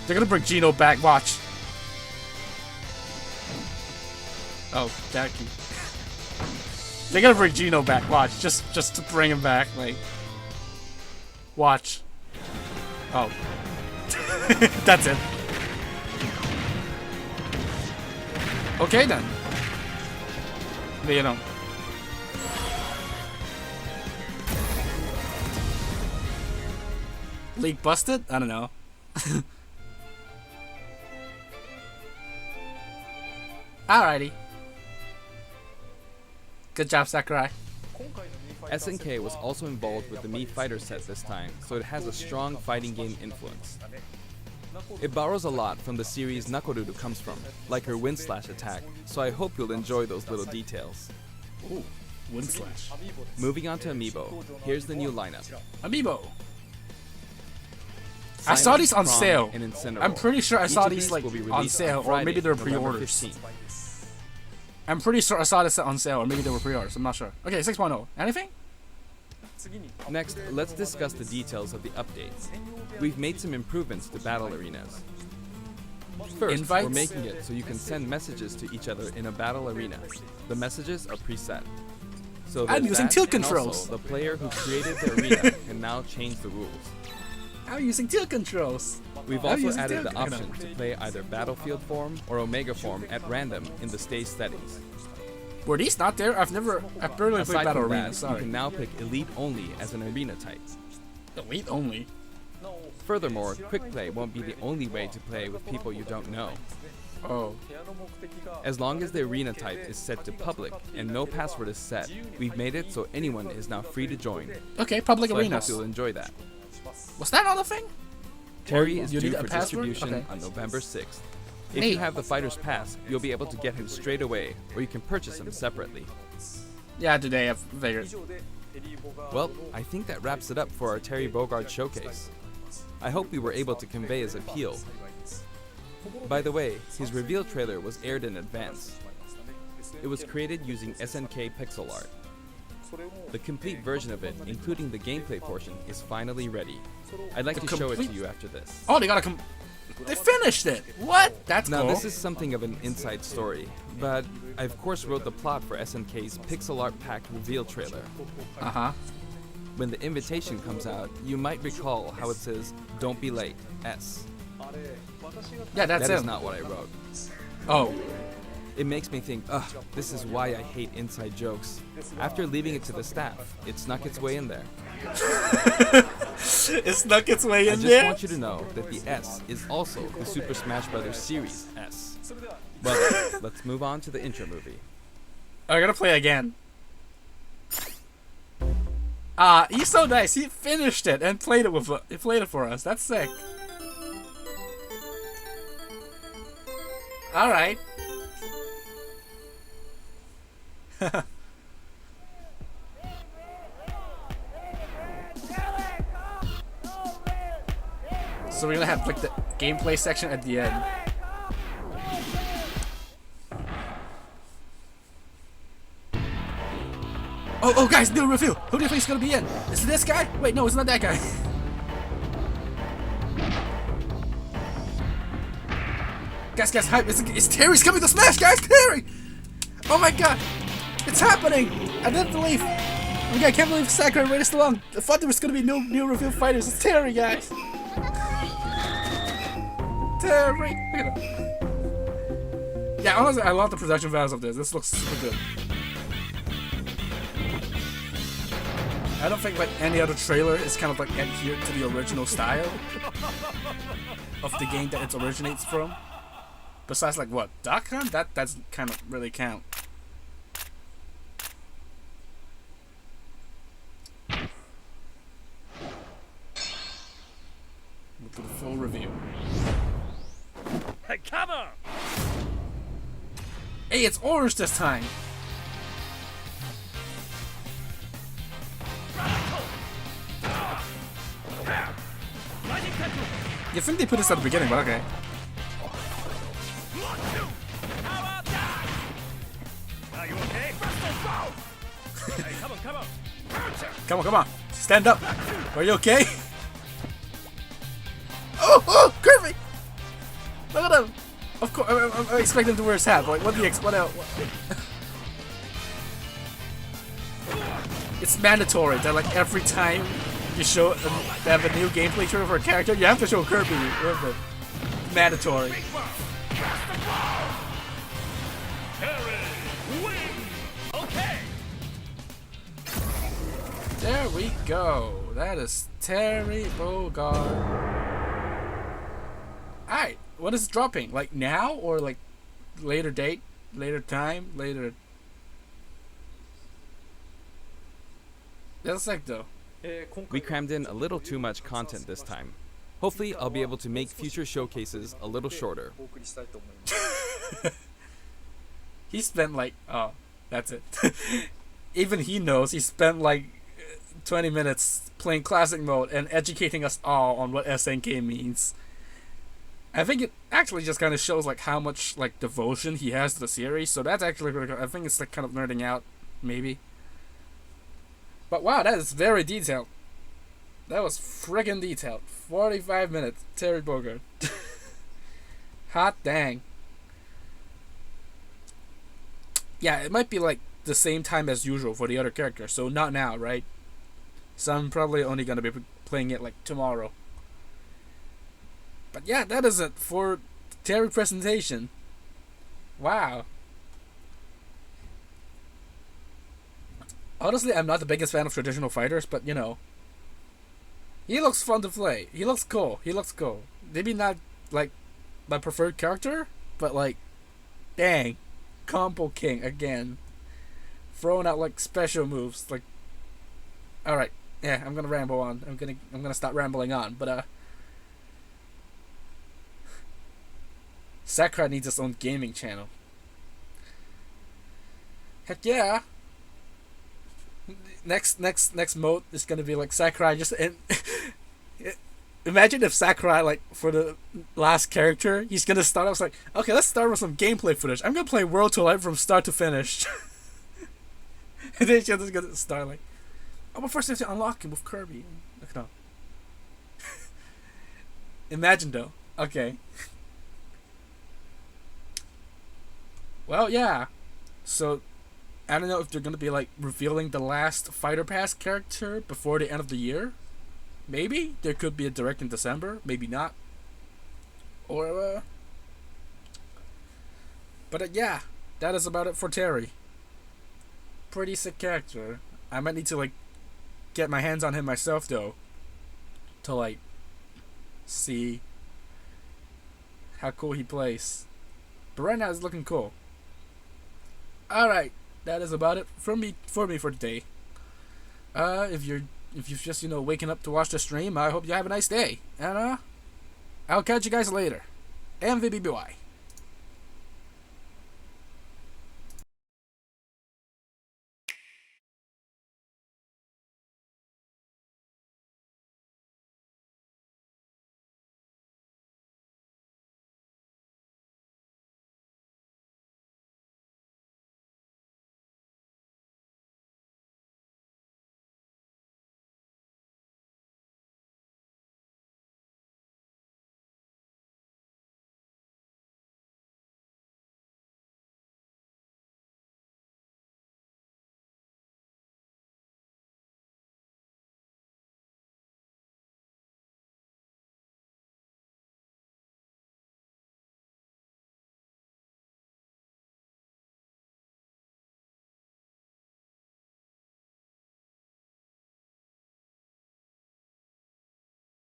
They're gonna bring Gino back, watch. Oh, Jackie. They're gonna bring Gino back, watch. Just to bring him back, like. Watch. Oh. That's it. Okay then. You know. League busted? I don't know. Alrighty. Good job, Sakurai. SNK was also involved with the Mii Fighter set this time, so it has a strong fighting game influence. It borrows a lot from the series Nakoruru comes from, like her wind slash attack, so I hope you'll enjoy those little details. Ooh, wind slash. Moving on to Amiibo, here's the new lineup. Amiibo. I saw these on Prom, sale. and Incineroar. I'm pretty sure I Each saw of these like will be on released sale, or Friday, maybe they're November pre-orders. 15th. I'm pretty sure I saw this on sale, or maybe they were pre-orders. I'm not sure. Okay, 6.0. Anything? Next, let's discuss the details of the update. We've made some improvements to battle arenas. First, Invites? we're making it so you can send messages to each other in a battle arena. The messages are preset. So I'm there's using that, tilt and controls. also, the player who created the arena can now change the rules. I'm using tilt controls. We've I'm also using added tilt the option to play either Battlefield form or Omega form at random in the stage settings. Were these not there? I've barely played Aside Battle from Arena, that, you sorry. can now pick Elite only as an arena type. Elite only. Furthermore, Quick Play won't be the only way to play with people you don't know. Oh. As long as the arena type is set to public and no password is set, we've made it so anyone is now free to join. Okay, public So I hope arenas. you'll enjoy that. Was that on the thing? Terry is you due need a for password? distribution Okay. on November 6th. If Neat. you have the Fighter's Pass, you'll be able to get him straight away, or you can purchase him separately. Yeah, today I've figured. Well, I think that wraps it up for our Terry Bogard showcase. I hope we were able to convey his appeal. By the way, his reveal trailer was aired in advance. It was created using SNK pixel art. The complete version of it, including the gameplay portion, is finally ready. I'd like to show it to you after this. Oh, they finished it! What? That's Now cool. this is something of an inside story, but I of course wrote the plot for SNK's pixel art packed reveal trailer. Uh-huh. When the invitation comes out, you might recall how it says, "Don't be late, S." Yeah, that's That is him. not what I wrote. Oh. It makes me think, ugh, this is why I hate inside jokes. After leaving it to the staff, it snuck its way in there. It snuck its way I in just there? want you to know that the S is also the Super Smash Bros. Series S. Well, let's move on to the intro movie. I gotta play again. He's so nice. He finished it and played it for us. That's sick. All right. So we're gonna have like the gameplay section at the end. Oh, guys, new reveal. Who do you think is gonna be in? Is it this guy? Wait, no, it's not that guy. Guys, hype! It's Terry's coming to Smash, guys! Terry! Oh my God, it's happening! I didn't believe. Oh my God, I can't believe Sakurai waited so long. I thought there was gonna be no new reveal fighters. It's Terry, guys. Terry. Look at him. Yeah, honestly, I love the production values of this. This looks super good. I don't think like any other trailer is kind of like adhered to the original style of the game that it originates from. Besides like what, Duck Hunt? That doesn't kind of really count. full review. Hey, come on! Hey, it's orange this time. You think they put this at the beginning, but okay. Are you okay? Hey, come on, come on! Come on, come on. Stand up. Are you okay? Oh, Kirby! Look at him. Of course, I expect him to wear his hat. Like, what do you expect? It's mandatory that like every time you show they have a new gameplay trailer for a character, you have to show Kirby with it. Mandatory. Okay. There we go. That is Terry Bogard. Alright, what is dropping? Like now or like later date? Later time? Later. That's like though. We crammed in a little too much content this time. Hopefully, I'll be able to make future showcases a little shorter. He spent like, oh, that's it. Even he knows he spent like 20 minutes playing classic mode and educating us all on what SNK means. I think it actually just kind of shows like how much like devotion he has to the series. So that's actually really good. I think it's like kind of nerding out, maybe. But wow, that is very detailed. That was friggin' detailed. 45 minutes, Terry Bogard. Hot dang. Yeah, it might be like the same time as usual for the other characters, so not now, right? So I'm probably only gonna be playing it like tomorrow. But yeah, that is it for Terry presentation. Wow. Honestly, I'm not the biggest fan of traditional fighters, but you know, he looks fun to play. He looks cool. He looks cool. Maybe not like my preferred character, but like, dang, Combo King again, throwing out like special moves. Like, all right, yeah, I'm gonna ramble on. I'm gonna stop rambling on. But Sakurai needs its own gaming channel. Heck yeah. Next mode is gonna be like Sakurai just and imagine if Sakurai like for the last character he's gonna start off like, okay, let's start with some gameplay footage. I'm gonna play World to Light from start to finish. And then he's just gonna start like, oh, but first I have to unlock him with Kirby. Look at him. Imagine though. Okay. Well, yeah. So I don't know if they're gonna be like revealing the last Fighter Pass character before the end of the year. Maybe there could be a direct in December. Maybe not. Or But yeah, that is about it for Terry. Pretty sick character. I might need to like get my hands on him myself though, to like see how cool he plays. But right now it's looking cool. All right. That is about it for me for today. If you're just waking up to watch the stream, I hope you have a nice day, and I'll catch you guys later. MVBBY.